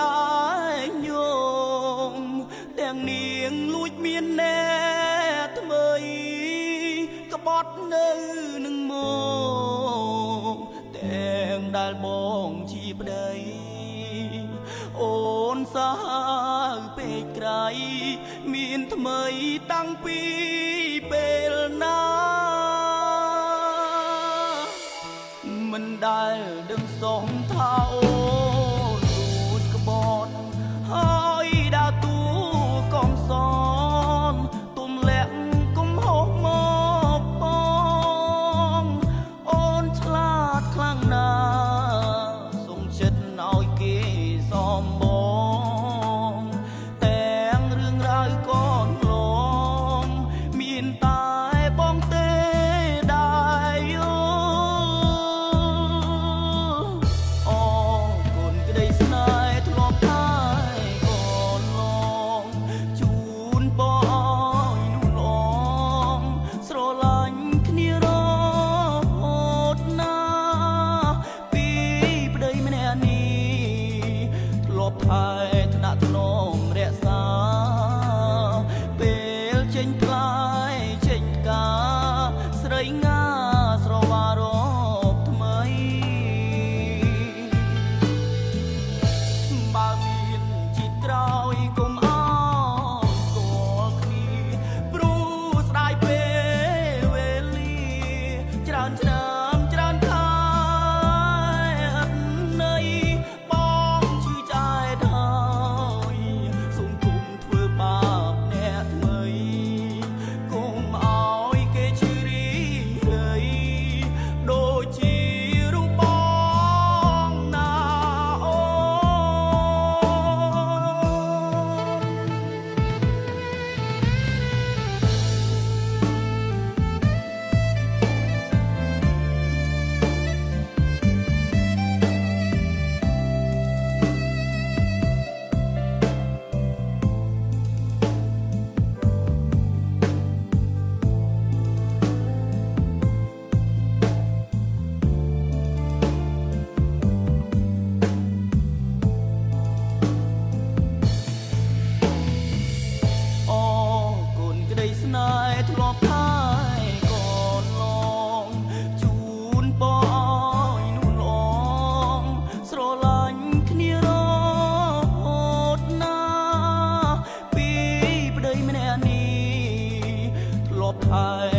ដែរញោមទាំងនាងលួចមានណែថ្មីក្បត់នៅនឹងមកទាំងដែលបងជាប្តីអូនសាហាវពេកក្រៃមានថ្មីតាំងពីពេលណាមិនដែលដឹងសងថាអូនលួចក្បត់ហើយដើរតួកំសនទុំលាក់គុំហោះមកបងអូនឆ្លាតខ្លាំងណាស់សុំចិត្តឲ្យគេសមបងទាំងរឿងរ៉ាវកូនឡងមានតែបងទេដែរយោអូកូនក្តីស្នេហ៍ធ្លាប់តែកូនឡងជូនបងឲ្យនោះឡងស្រឡាញ់គ្នារហូតណាពីប្តីម្នាក់នេះធ្លាប់ថែថ្នាក់ថ្នមរក្សាពេលចេញផ្លាយចេញការស្រីងាស្រវារកថ្មីបើមានជាតិក្រោយកុំអោយស្គាល់គ្នាព្រោះស្ដាយពេលវេលាច្រើនឆ្នាំច្រើនខែអត់ន័យបងជឿใจហើយសូមគុំធ្វើបាបអ្នកថ្មីគុំឲ្យគេជឿរីហើយដូចជារូបបងណាអូអូកូនក្តីស្នេហ៍ធ្លាប់តែកូនឡងជូនបងឲ្យនោះឡងស្រឡាញ់គ្នារហូតណាពីប្តីម្នាក់នេះធ្លាប់ថែ